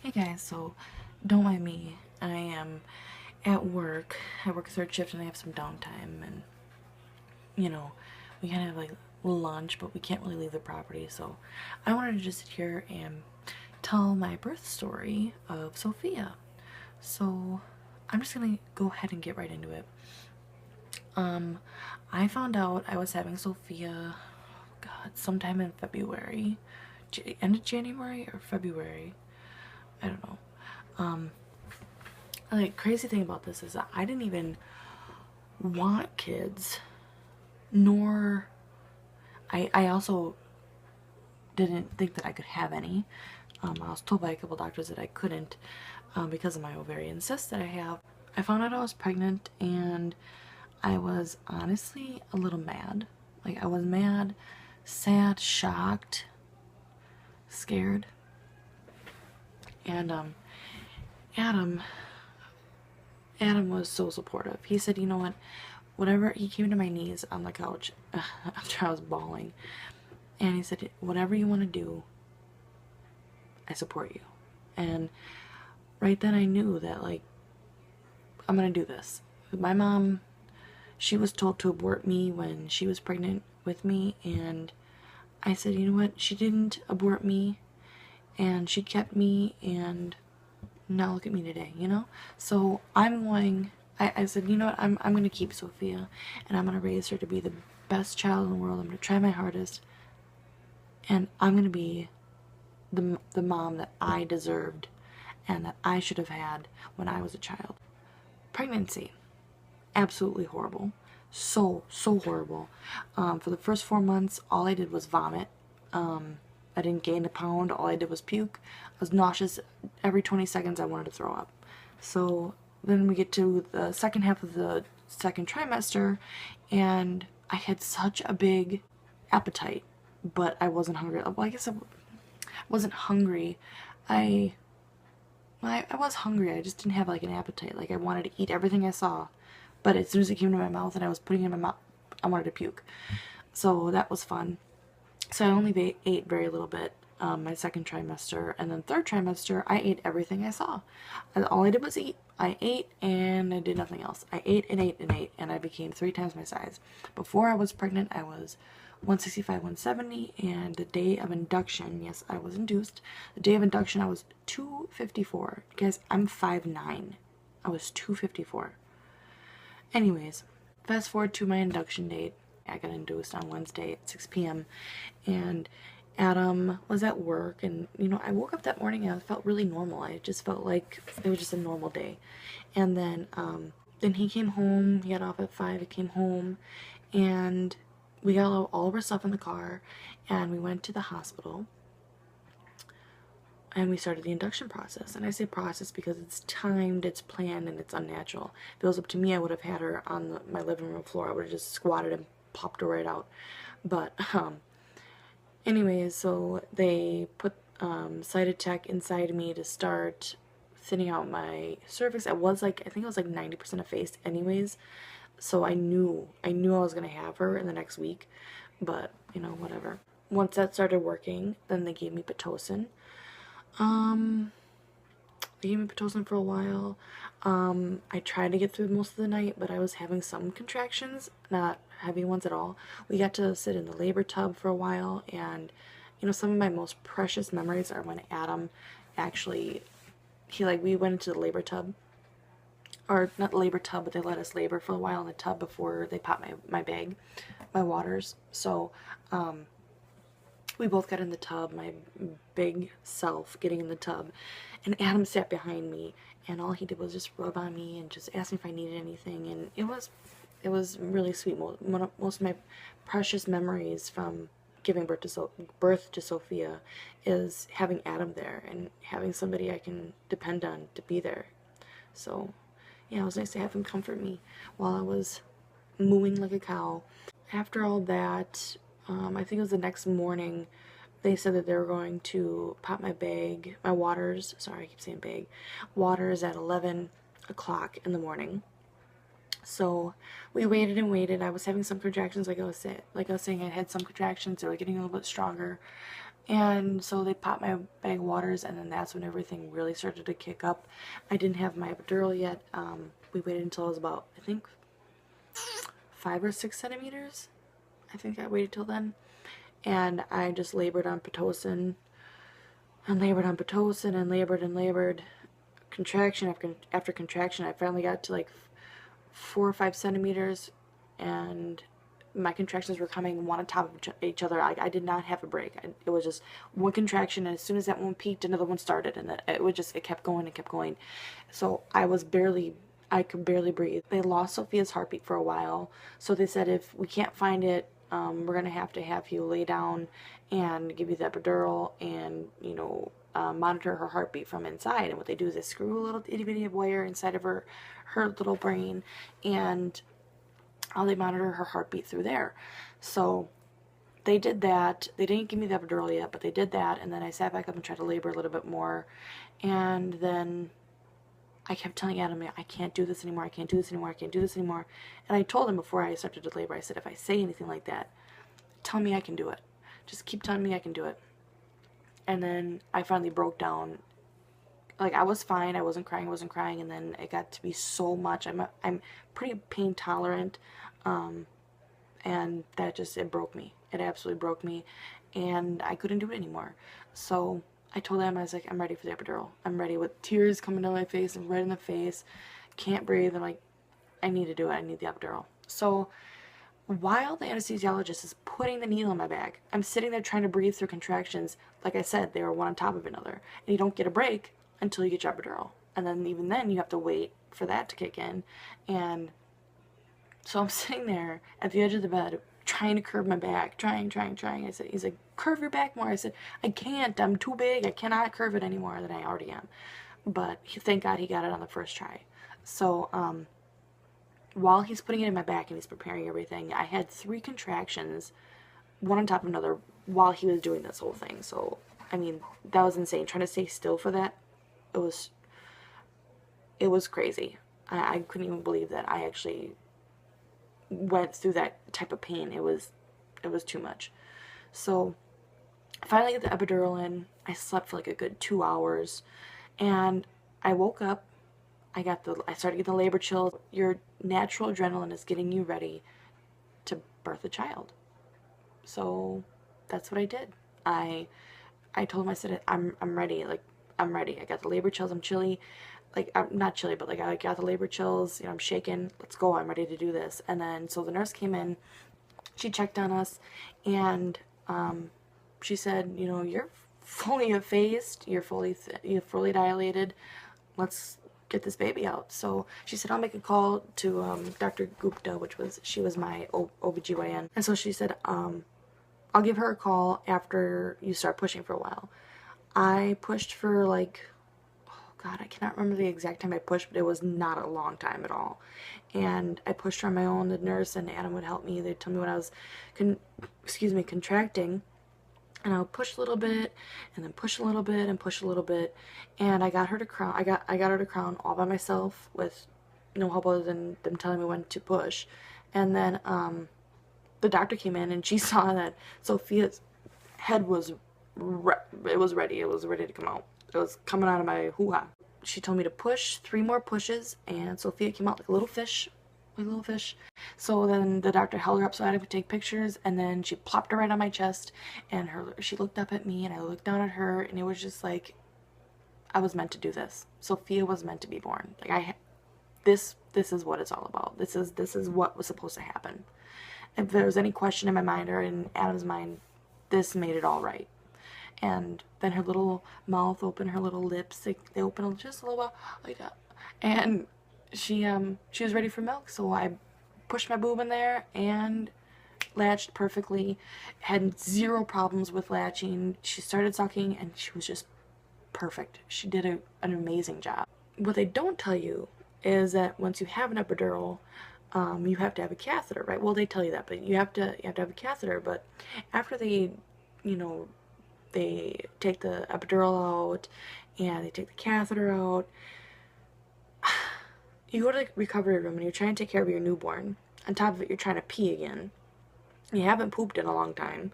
Hey guys, so don't mind me. I am at work. I work third shift and I have some downtime, and you know, we kind of have like lunch, but we can't really leave the property. So I wanted to just sit here and tell my birth story of Sophia. So I'm just gonna go ahead and get right into it. Um, I found out I was having Sophia, God, sometime in February, end of January or February. I don't know. Um, like crazy thing about this is that I didn't even want kids, nor I also didn't think that I could have any. I was told by a couple doctors that I couldn't because of my ovarian cyst that I have. I found out I was pregnant and I was honestly a little mad. Like I was mad, sad, shocked, scared. And Adam Adam was so supportive. He said, you know what, whatever, he came to my knees on the couch after I was bawling. And he said, whatever you want to do, I support you. And right then I knew that, like, I'm going to do this. My mom, she was told to abort me when she was pregnant with me. And I said, you know what, she didn't abort me. And she kept me, and now look at me today, you know? So I'm going, I said, you know what, I'm going to keep Sophia, and I'm going to raise her to be the best child in the world. I'm going to try my hardest, and I'm going to be the mom that I deserved and that I should have had when I was a child. Pregnancy, absolutely horrible. So horrible. For the first 4 months, all I did was vomit. I didn't gain a pound. All I did was puke. I was nauseous. Every 20 seconds I wanted to throw up. So then we get to the second half of the second trimester, and I had such a big appetite, but I wasn't hungry. Well, I guess I wasn't hungry. I was hungry. I just didn't have like an appetite. Like I wanted to eat everything I saw, but as soon as it came to my mouth and I was putting it in my mouth, I wanted to puke. So that was fun. So I only ate very little bit my second trimester, and then third trimester I ate everything I saw. And all I did was eat. I ate and I did nothing else. I ate and ate and ate, and I became 3 times my size. Before I was pregnant, I was 165, 170, and the day of induction, yes, I was induced. The day of induction, I was 254. Guys, I'm 5'9". I was 254. Anyways, fast forward to my induction date. I got induced on Wednesday at 6 p.m. and Adam was at work, and you know, I woke up that morning and I felt really normal. I just felt like it was just a normal day. And then he came home. He got off at 5. He came home, and we got all of our stuff in the car, and we went to the hospital. And we started the induction process. And I say process because it's timed, it's planned, and it's unnatural. If it was up to me, I would have had her on my living room floor. I would have just squatted and popped her right out. But anyways, so they put Cytotec inside me to start thinning out my cervix. I think it was like 90% effaced anyways. So I knew I was gonna have her in the next week, but you know, whatever. Once that started working, then they gave me Pitocin. They gave me Pitocin for a while. I tried to get through most of the night, but I was having some contractions, not heavy ones at all. We got to sit in the labor tub for a while, and you know, some of my most precious memories are when Adam actually, we went into the labor tub, or not the labor tub, but they let us labor for a while in the tub before they popped my bag, my waters. So, we both got in the tub, my big self getting in the tub, and Adam sat behind me, and all he did was just rub on me and just ask me if I needed anything, and it was really sweet. Most of my precious memories from giving birth to Sophia is having Adam there and having somebody I can depend on to be there. So, yeah, it was nice to have him comfort me while I was mooing like a cow. After all that, I think it was the next morning, they said that they were going to pop my waters, sorry, I keep saying bag, waters at 11 o'clock in the morning. So we waited and waited. I was having some contractions, like I was saying, I had some contractions. They were getting a little bit stronger, And so they popped my bag of waters, and then that's when everything really started to kick up. I didn't have my epidural yet. We waited until I was about, I think, 5 or 6 centimeters. I think I waited till then. And I just labored on Pitocin and labored on Pitocin and labored. Contraction after contraction. I finally got to like 4 or 5 centimeters, and my contractions were coming one on top of each other. I did not have a break. It was just one contraction, and as soon as that one peaked, another one started, and it kept going and kept going. So I could barely breathe. They lost Sophia's heartbeat for a while, so they said if we can't find it, we're gonna have to have you lay down and give you the epidural and monitor her heartbeat from inside. And what they do is they screw a little itty bitty wire inside of her little brain, and they monitor her heartbeat through there. So they did that. They didn't give me the epidural yet, but they did that. And then I sat back up and tried to labor a little bit more. And then I kept telling Adam, I can't do this anymore. I can't do this anymore. I can't do this anymore. And I told him before I started to labor, I said, if I say anything like that, tell me I can do it. Just keep telling me I can do it. And then I finally broke down. Like, I was fine. I wasn't crying. And then it got to be so much. I'm pretty pain tolerant. And that just, it broke me. It absolutely broke me. And I couldn't do it anymore. So I told him, I was like, I'm ready for the epidural. I'm ready, with tears coming down my face and red in the face. Can't breathe. I'm like, I need to do it. I need the epidural. So while the anesthesiologist is putting the needle in my back, I'm sitting there trying to breathe through contractions. Like I said, they were one on top of another. And you don't get a break until you get your epidural. And then even then, you have to wait for that to kick in. And so I'm sitting there at the edge of the bed, trying to curve my back, trying. I said, he's like, curve your back more. I said, I can't. I'm too big. I cannot curve it any more than I already am. But thank God he got it on the first try. So while he's putting it in my back and he's preparing everything, I had 3 contractions, one on top of another, while he was doing this whole thing. So, I mean, that was insane. Trying to stay still for that, it was crazy. I couldn't even believe that I actually went through that type of pain. It was too much. So I finally get the epidural in. I slept for like a good 2 hours, and I woke up. I started getting the labor chills. Your natural adrenaline is getting you ready to birth a child. So that's what I did. I told him, I said, I'm ready. Like, I'm ready. I got the labor chills. I'm chilly. Like, I'm not chilly, but like I got the labor chills. I'm shaking. Let's go. I'm ready to do this. And then so the nurse came in. She checked on us, and she said, you're fully effaced. You're fully dilated. Let's get this baby out. So she said, I'll make a call to Dr. Gupta, she was my OBGYN. And so she said, I'll give her a call after you start pushing for a while. I pushed for like, oh God, I cannot remember the exact time I pushed, but it was not a long time at all. And I pushed her on my own. The nurse and Adam would help me. They'd tell me when I was, contracting. And I would push a little bit, and then push a little bit, and push a little bit. And I got her to crown. I got her to crown all by myself with no help other than them telling me when to push. And then the doctor came in, and she saw that Sophia's head was ready. It was ready to come out. It was coming out of my hoo-ha. She told me to push 3 more pushes, and Sophia came out like a little fish. So then the doctor held her up so I could take pictures, and then she plopped her right on my chest, and she looked up at me, and I looked down at her, and it was just like, I was meant to do this. Sophia was meant to be born. Like, this is what it's all about. This is what was supposed to happen. If there was any question in my mind or in Adam's mind, this made it all right. And then her little mouth opened, her little lips, they opened just a little while, like that. And she was ready for milk, so I pushed my boob in there and latched perfectly. Had 0 problems with latching. She started sucking, and she was just perfect. She did an amazing job. What they don't tell you is that once you have an epidural, you have to have a catheter, right? Well, they tell you that, but you have to have a catheter. But after they take the epidural out and they take the catheter out, you go to the recovery room and you're trying to take care of your newborn. On top of it, you're trying to pee again. You haven't pooped in a long time,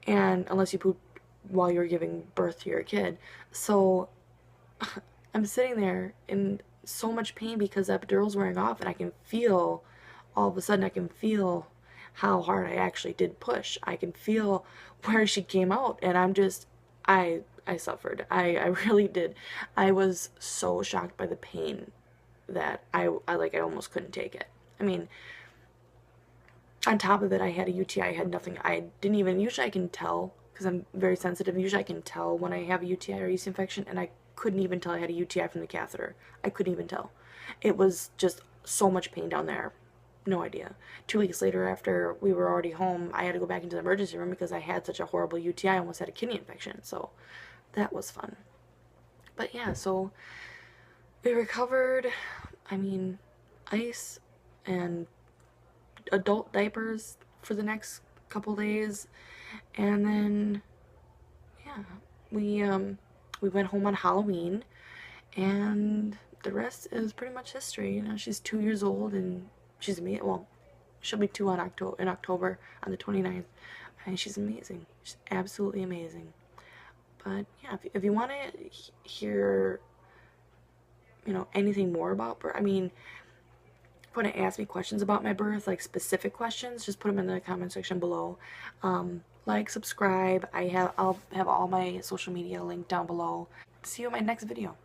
and unless you poop while you're giving birth to your kid. So I'm sitting there in so much pain because that epidural's wearing off, and I can feel, all of a sudden, I can feel how hard I actually did push. I can feel where she came out, and I'm just, I suffered. I really did. I was so shocked by the pain that I almost couldn't take it. I mean, on top of it, I had a UTI. I had nothing. I didn't even, usually I can tell because I'm very sensitive. Usually I can tell when I have a UTI or yeast infection, and I couldn't even tell I had a UTI from the catheter. I couldn't even tell. It was just so much pain down there. No idea. 2 weeks later, after we were already home, I had to go back into the emergency room because I had such a horrible UTI. I almost had a kidney infection. So that was fun. But yeah, so we recovered. I mean, ice and adult diapers for the next couple days, and then yeah, we went home on Halloween, and the rest is pretty much history. You know, she's 2 years old, and she's amazing. Well, she'll be two on October on the 29th, and she's amazing. She's absolutely amazing. But yeah, if you want to hear, you know, anything more about birth, I mean, want to ask me questions about my birth, like specific questions, just put them in the comment section below. Like, subscribe. I'll have all my social media linked down below. See you in my next video.